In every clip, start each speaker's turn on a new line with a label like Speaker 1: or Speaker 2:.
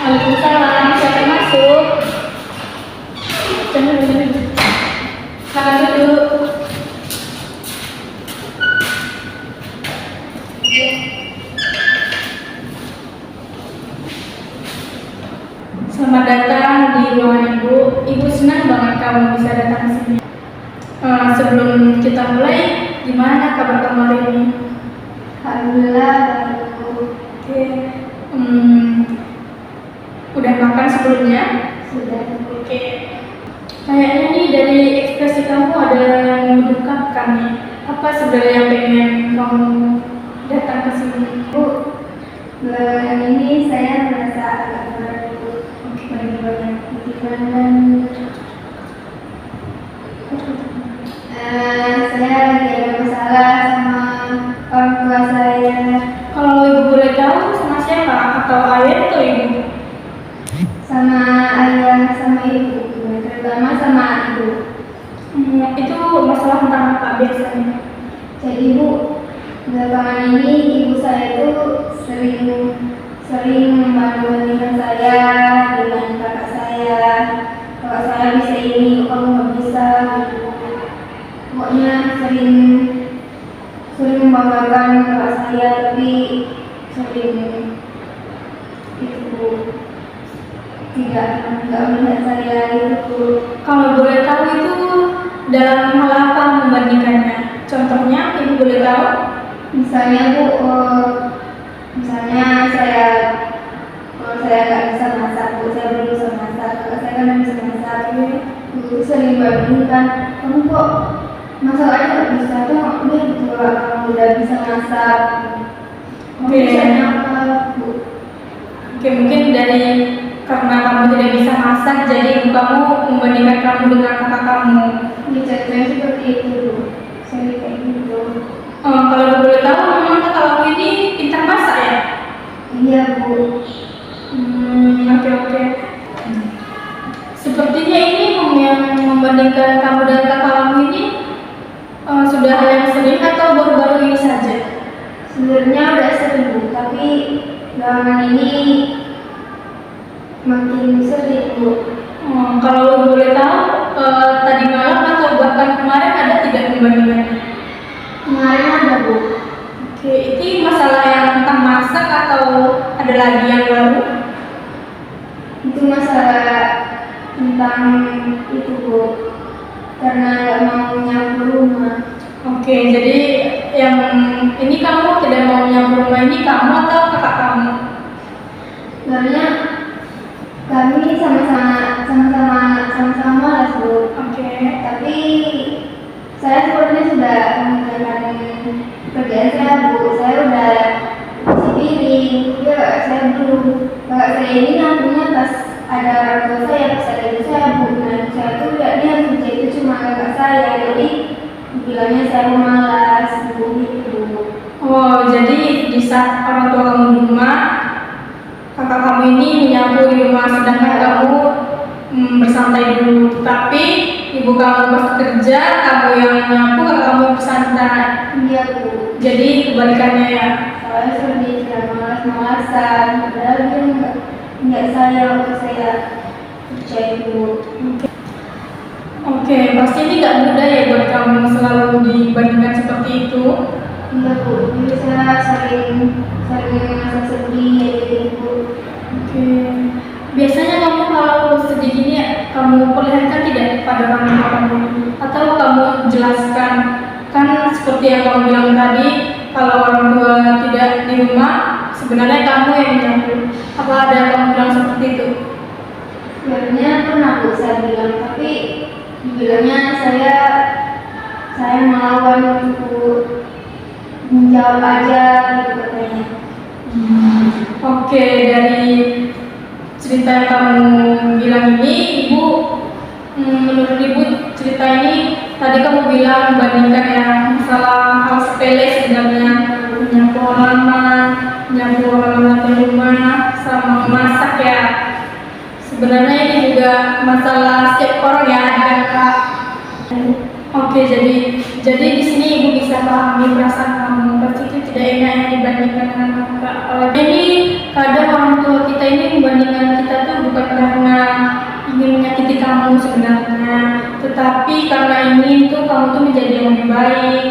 Speaker 1: Waalaikumsalam, siapa yang masuk? Jangan dulu. Makan dulu. Selamat datang di ruangan Ibu. Ibu senang banget kamu bisa datang ke sini. Sebelum kita mulai, gimana kabar kamu hari ini?
Speaker 2: Alhamdulillah baik, Bu.
Speaker 1: Oke. Udah makan sebelumnya?
Speaker 2: Sudah.
Speaker 1: Oke. Kayaknya nih dari ekspresi kamu ada yang mendukapkan nih. Apa sebenarnya yang pengen kamu datang ke sini?
Speaker 2: Bu, belakangan ini saya merasa agak berat, Bu.
Speaker 1: Bagaimana?
Speaker 2: Saya lagi ada masalah sama orang tua saya.
Speaker 1: Kalau ibu boleh tahu sama siapa? Atau ayah atau ibu?
Speaker 2: Sama ayah sama ibu, terutama sama ibu.
Speaker 1: Itu masalah tentang apa biasanya?
Speaker 2: Jadi, Bu, belakangan ini ibu saya itu sering membanding-bandingkan saya dengan kakak saya. Kakak saya bisa ini, kok kamu nggak bisa gitu. Pokoknya sering membanggakan kakak saya, tapi sering itu tidak melihat saya itu.
Speaker 1: Kalau boleh tahu itu dalam hal apa membandingkannya? Contohnya, ibu boleh tahu?
Speaker 2: Misalnya, Bu, misalnya kalau saya nggak bisa masak, Bu, saya belum bisa masak. Kalau saya kan bisa masak, Bu sering bandingkan, kamu kok masak aja nggak bisa, tuh dia betul kamu udah bisa masak.
Speaker 1: Oke.
Speaker 2: Misalnya apa, Bu?
Speaker 1: Oke, mungkin dari karena kamu tidak bisa masak, jadi ibu kamu membandingkan kamu dengan kakak kamu.
Speaker 2: Contohnya seperti itu, Bu. Saya kayak gitu.
Speaker 1: Kalau ibu boleh tahu, memang kakak kamu ini pintar masak ya?
Speaker 2: Iya, Bu.
Speaker 1: Oke. Sepertinya ini yang membandingkan kamu dan kakak kamu ini sudah hal yang sering atau baru-baru ini saja?
Speaker 2: Sebenarnya udah sering, Bu, tapi belakangan ini makin sering, Bu.
Speaker 1: Kalau ibu boleh tahu, tadi malam atau bahkan kemarin ada tidak membandingkannya?
Speaker 2: Kemarin ada, Bu.
Speaker 1: Oke, ini masalah yang tentang masak atau ada lagi yang baru?
Speaker 2: Itu masalah tentang itu, Bu, karena nggak mau nyapu rumah.
Speaker 1: Oke, jadi yang ini kamu tidak mau nyapu rumah ini kamu atau kakak kamu?
Speaker 2: Sebenarnya kami sama-sama lah, Bu.
Speaker 1: Oke.
Speaker 2: Tapi saya sebenarnya sudah mengerjakan pekerjaan saya, Bu. Saya udah cuci piring, saya belum. Kakak saya ini nyapunya pas ada orang tua saya, pas ada ibu saya, Bu. Nah, saya tuh lihatnya kerja itu cuma kakak saya, jadi bilangnya saya malas, Bu, gitu.
Speaker 1: Oh, jadi di saat orang tua kamu di rumah, kakak kamu ini menyapu di rumah, sedangkan kamu bersantai dulu. Tapi ibu kamu pas kerja, kamu yang nyapu, kakak kamu bersantai.
Speaker 2: Iya, Bu.
Speaker 1: Jadi kebalikannya ya.
Speaker 2: Soalnya sering tidak malas-malasan, padahal dia nggak saya waktu saya kerja itu.
Speaker 1: Oke, pasti ini nggak mudah ya buat kamu selalu dibandingkan seperti itu.
Speaker 2: Iya, Bu. Jadi saya sering merasa sedih gitu.
Speaker 1: Oke. Biasanya kamu kalau sedih gini kamu perlihatkan tidak pada orang tua kamu atau kamu jelaskan? Kan seperti yang kamu bilang tadi, kalau orang tua tidak di rumah, sebenarnya kamu yang menyapu. Apa ada kamu bilang seperti itu?
Speaker 2: Sebenarnya pernah, Bu, saya bilang, tapi bilangnya saya melawan untuk menjawab aja gitu katanya.
Speaker 1: Oke, dari cerita yang kamu bilang ini, ibu menurut ibu cerita ini tadi kamu bilang membandingkan yang masalah hal sepele sebenarnya, menyapu halaman, menyapu halaman rumah, sama memasak ya. Sebenarnya ini juga masalah setiap orang ya, kan Kak? Oke, jadi di sini ibu bisa pahami perasaan kamu. Pasti itu tidak enak yang dibandingkan dengan kakak. Jadi kadang orang tua kita ini membandingkan Tetapi karena ini tuh kamu tuh menjadi yang lebih baik.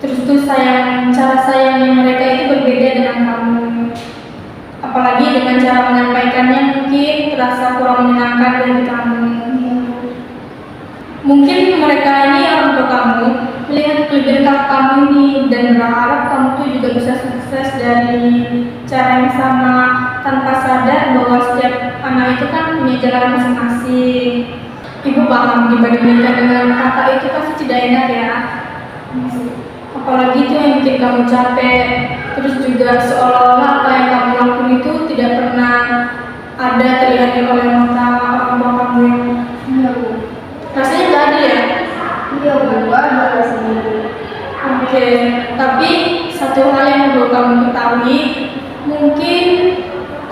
Speaker 1: Terus tuh cara sayangnya mereka itu berbeda dengan kamu. Apalagi dengan cara menyampaikannya mungkin terasa kurang menyenangkan dari kamu. Mungkin mereka ini orang tua kamu melihat kelebihan kamu ini dan berharap kamu tuh juga bisa sukses dari cara yang sama, tanpa sadar bahwa setiap anak itu kan punya jalan masing-masing. Ibu paham dibandingkan dengan kakak itu pasti tidak enak ya. Apalagi itu yang bikin kamu capek. Terus juga seolah-olah apa yang kamu lakukan itu tidak pernah ada terlihat oleh mata orang tua kamu. Rasanya nggak adil ya?
Speaker 2: Iya Bu, ada rasanya.
Speaker 1: Oke, tapi satu hal yang perlu kamu ketahui, mungkin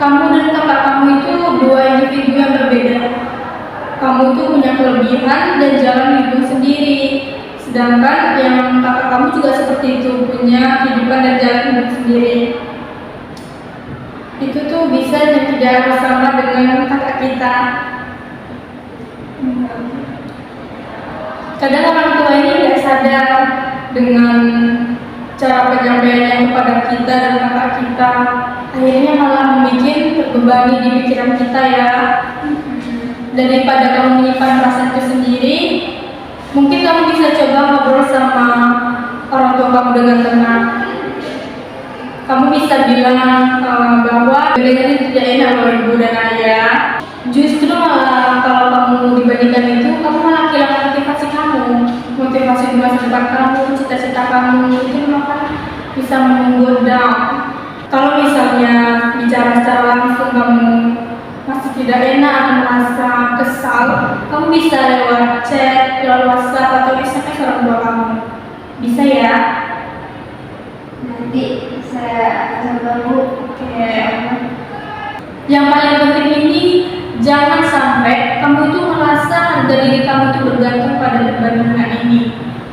Speaker 1: kamu dan kakak kamu itu dua individu yang berbeda. Kamu tuh punya kelebihan dan jalan hidup sendiri, sedangkan yang kakak kamu juga seperti itu, punya kehidupan dan jalan hidup sendiri. Itu tuh bisa dan tidak harus sama dengan kakak kita. Kadang orang tua ini tidak sadar dengan cara penyampaiannya kepada kita dan kakak kita, akhirnya malah membuat terbebani di pikiran kita ya. Daripada kamu menyimpan perasaan itu sendiri, mungkin kamu bisa coba ngobrol sama orang tua kamu dengan tenang. Kamu bisa bilang bahwa bedanya itu tidak enak loh ibu dan ayah. Justru malah kalau kamu dibandingkan itu, kamu malah kehilangan motivasi kamu, motivasi di masa depan kamu, cita-cita kamu itu malah bisa membuat down. Kalau misalnya bicara secara langsung kamu masih tidak enak atau merasa kesal, kamu bisa lewat chat, lewat WhatsApp atau SMS orang tua kamu. Bisa ya?
Speaker 2: Nanti saya coba Bu.
Speaker 1: Oke. Yang paling penting ini, jangan sampai kamu itu merasa harga diri kamu itu bergantung pada perbandingan ini.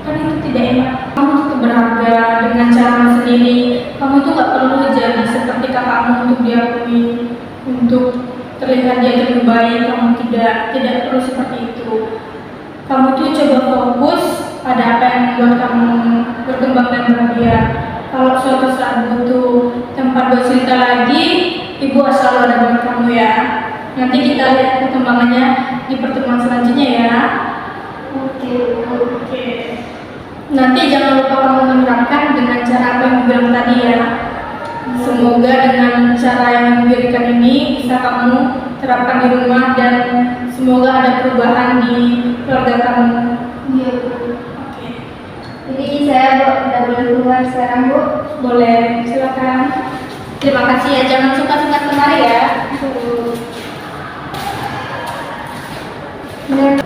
Speaker 1: Kan itu tidak enak. Kamu tuh berharga dengan cara sendiri. Kamu tuh gak perlu jadi seperti kakakmu untuk diakui, untuk terlihat dia lebih baik. Kamu tidak perlu seperti itu. Kamu tuh coba fokus pada apa yang membuat kamu berkembang dan bahagia. Kalau suatu saat butuh tempat buat cerita lagi, ibu selalu ada buat kamu ya. Nanti kita lihat perkembangannya di pertemuan selanjutnya ya. Oke. Nanti jangan lupa kamu menerapkan dengan cara apa yang bilang tadi ya. Semoga dengan cara yang diberikan ini bisa kamu terapkan di rumah dan semoga ada perubahan di keluarga kamu.
Speaker 2: Iya Bu. Oke. Jadi saya udah boleh keluar sekarang Bu.
Speaker 1: Boleh, silakan. Terima kasih ya, jangan suka-suka kemari ya.
Speaker 2: Benar.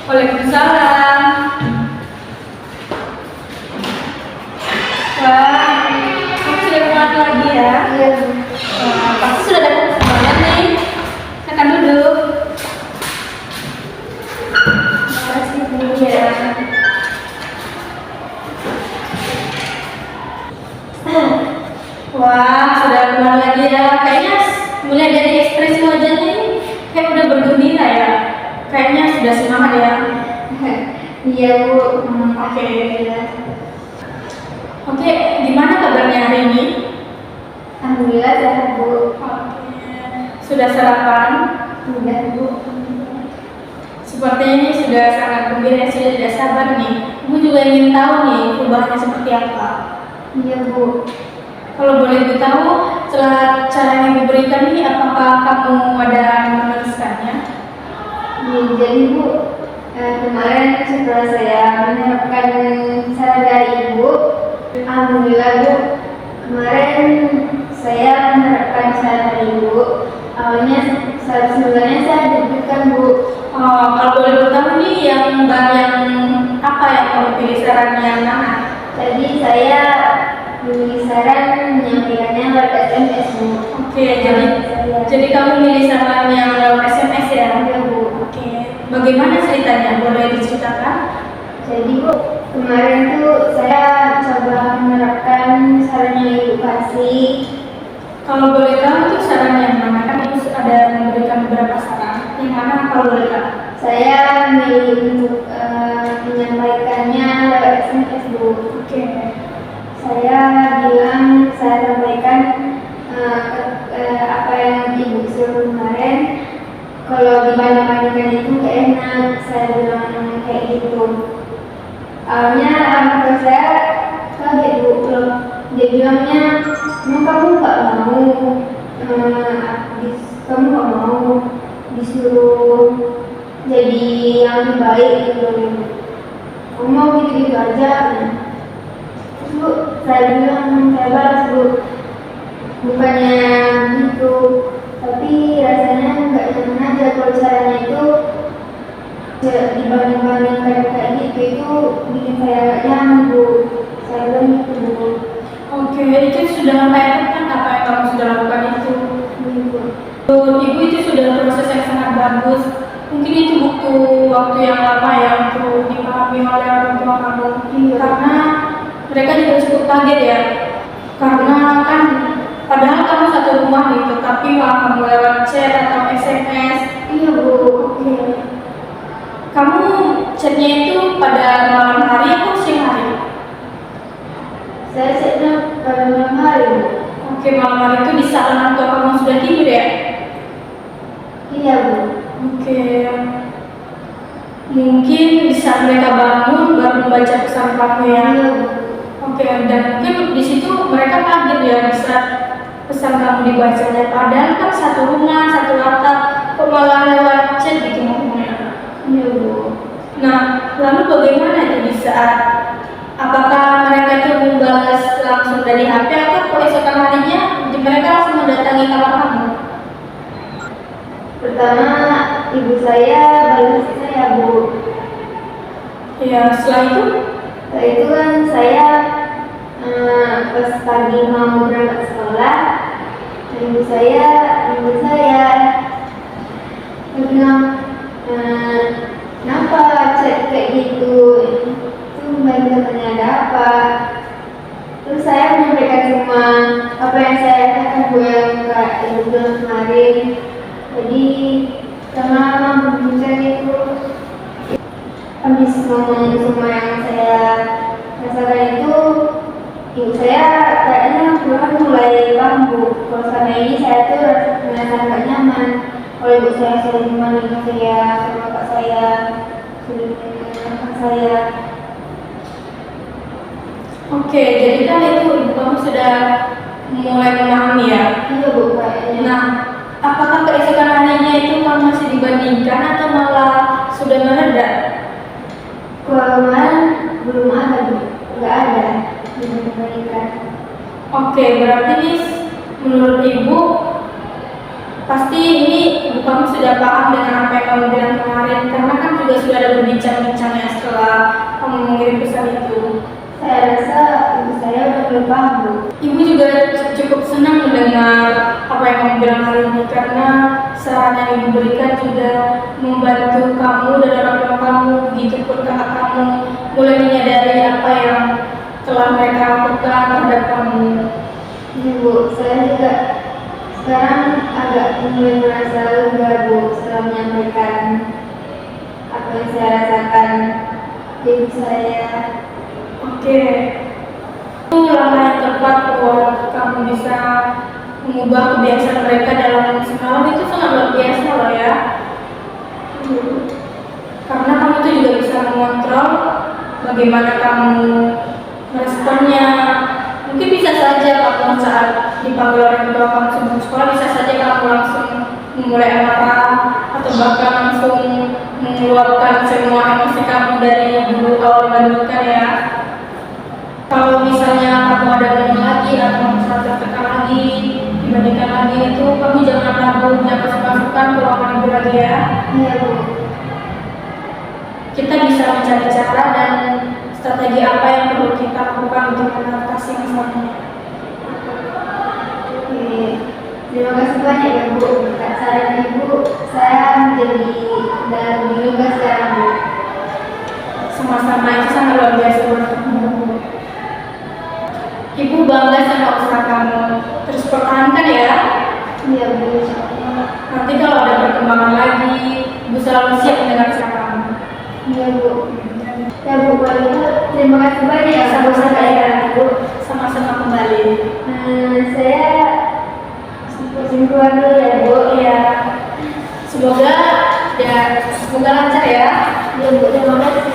Speaker 1: Waalaikumsalam. Wah, kamu sudah pulang lagi ya?
Speaker 2: Iya Bu.
Speaker 1: Wah, pasti sudah dapat perkembangan nih. Silakan duduk.
Speaker 2: Terima kasih Bu.
Speaker 1: Iya. Wah, sudah pulang lagi ya. Kayaknya mulai dari ekspresi wajahnya ini kayak udah bergembira ya. Kayaknya sudah semangat ya.
Speaker 2: Iya Bu.
Speaker 1: Oke. Oke, gimana kabarnya hari ini?
Speaker 2: Alhamdulillah sehat Bu.
Speaker 1: Sudah sarapan?
Speaker 2: Sudah Bu.
Speaker 1: Sepertinya ini sudah sangat gembira, sudah tidak sabar nih. Ibu juga ingin tahu nih perubahannya seperti apa.
Speaker 2: Iya Bu.
Speaker 1: Kalau boleh Ibu tahu, setelah cara yang Ibu berikan ini, apakah kamu ada meneruskannya?
Speaker 2: Jadi Bu, kemarin setelah saya menerapkan saran dari Ibu, alhamdulillah Bu, kemarin saya menerapkan saran dari Ibu. Awalnya sebenarnya saya deg-degan Bu.
Speaker 1: Kalau boleh bertahu nih yang apa yang kamu pilih saran yang mana?
Speaker 2: Jadi saya pilih saran menyampaikannya lewat SMS Bu.
Speaker 1: Oke, jadi kamu milih saran yang lewat SMS ya?
Speaker 2: Iya Bu.
Speaker 1: Oke, bagaimana ceritanya? Boleh diceritakan?
Speaker 2: Jadi Bu, Kemarin tuh saya coba menerapkan sarannya Ibu kasih.
Speaker 1: Kalau boleh tahu itu saran yang mana? Kan Ibu ada memberikan beberapa saran. Yang mana kalau boleh tahu?
Speaker 2: Saya memilih untuk menyampaikannya lewat SMS, Bu.
Speaker 1: Oke.
Speaker 2: Saya bilang, saya sampaikan apa yang Ibu suruh kemarin. Kalau dibanding-bandingkan itu gak enak, saya bilang kayak gitu. Awalnya orang tua saya kaget, Bu. Dia bilangnya, emang kamu gak mau, kamu gak mau disuruh jadi yang lebih baik gitu. Kamu mau gitu-gitu aja. Terus Bu, saya bilang, saya balas, Bu, bukannya gitu, tapi rasanya nggak nyaman aja kalau caranya itu dibanding-bandingkan kayak gitu, itu bikin saya nggak nyaman, Bu. Saya bilang gitu, Bu.
Speaker 1: Oke, itu sudah membayangkan apa yang kamu sudah lakukan itu.
Speaker 2: Gitu.
Speaker 1: Ibu itu sudah proses yang sangat bagus. Mungkin itu butuh waktu yang lama ya untuk dipahami oleh orang tua kamu.
Speaker 2: Iya.
Speaker 1: Karena mereka juga cukup kaget ya. Karena kan padahal kamu satu rumah gitu, tapi malah kamu lewat chat atau SMS.
Speaker 2: Iya, Bu.
Speaker 1: Oke. Kamu chatnya itu pada malam hari atau siang hari?
Speaker 2: Saya chatnya pada malam hari, Bu.
Speaker 1: Oke, malam hari itu di saat orang tua kamu sudah tidur ya?
Speaker 2: Iya, Bu.
Speaker 1: Oke. Mungkin di saat mereka bangun baru membaca pesan kamu ya.
Speaker 2: Iya, Bu.
Speaker 1: Oke, dan mungkin di situ mereka kaget ya di saat pesan kamu dibacanya. Padahal kan satu rumah, satu atap, kok malah lewat chat gitu ngomongnya.
Speaker 2: Iya, Bu.
Speaker 1: Nah, lalu bagaimana itu di saat apakah mereka itu membalas langsung dari HP atau keesokan harinya mereka langsung mendatangi kamar kamu?
Speaker 2: Pertama, ibu saya balas saya, Bu.
Speaker 1: Ya, setelah itu
Speaker 2: Setelah itu kan saya pas pagi mau berangkat sekolah, ibu saya bilang, kenapa chat kayak gitu? Itu banyak ada apa? Terus saya menyampaikan semua apa yang saya katakan, Bu, yang Kak Ibu bilang kemarin. Jadi lama-lama berbincang itu, habis ngomong semua yang saya rasakan itu, ibu saya kayaknya pulang mulai paham, Bu. Kalau selama ini saya tuh merasa nggak nyaman. Kalau ibu saya sering membandingkan saya sama kakak saya, sering menyalahkan saya.
Speaker 1: oke, jadi kan itu ibu kamu sudah mulai memahami ya.
Speaker 2: Iya, Bu, kayaknya.
Speaker 1: Nah, apakah keesokan harinya itu kamu masih dibandingkan atau malah sudah mereda?
Speaker 2: Kalau kemarin belum ada, Bu. Nggak ada dibandingkan.
Speaker 1: Oke, berarti nih menurut ibu pasti ini ibu kamu sudah paham dengan apa yang kamu bilang kemarin, karena kan juga sudah ada berbincang-bincangnya setelah kamu mengirim pesan itu.
Speaker 2: Saya rasa ibu saya udah mulai paham, Bu.
Speaker 1: Ibu juga cukup senang mendengar apa yang kamu bilang hari ini, karena saran yang ibu berikan juga membantu kamu dan orang tua kamu, begitupun kakak kamu mulai menyadari apa yang telah mereka lakukan terhadap kamu.
Speaker 2: Iya, Bu, saya juga sekarang agak mulai merasa lega, Bu, setelah menyampaikan apa yang saya rasakan ke ibu saya.
Speaker 1: Oke, itu langkah yang tepat buat kamu bisa mengubah kebiasaan mereka dalam semalam, itu sangat luar biasa loh ya. Karena kamu tuh juga bisa mengontrol bagaimana kamu meresponnya. Mungkin bisa saja kamu saat dipanggil orang tua kamu sebelum sekolah, bisa saja kamu langsung memulai amarah atau bahkan langsung mengeluarkan semua emosi kamu dari dulu awal bandingkan ya. Kalau misalnya kamu ada ngomong lagi atau misalnya tertekan lagi, dibandingkan lagi, itu kamu jangan ragu, jangan masuk-masukkan ke ruangan ibu lagi ya.
Speaker 2: Iya, Bu.
Speaker 1: Kita bisa mencari cara dan strategi apa yang perlu kita lakukan untuk mengatasi masalahnya.
Speaker 2: Oke. Terima kasih banyak ya, Bu. Berkat saran Ibu, saya menjadi dan lega sekarang, Bu.
Speaker 1: Sama-sama, itu sangat luar biasa selalu siap mendengar saran.
Speaker 2: Iya Bu. Ya Bu, kalau gitu terima kasih banyak ya
Speaker 1: Sama-sama
Speaker 2: Bu.
Speaker 1: ya, Bu. Sama-sama kembali.
Speaker 2: Saya izin keluar dulu ya Bu.
Speaker 1: Iya. Semoga lancar ya.
Speaker 2: Ya Bu, terima kasih.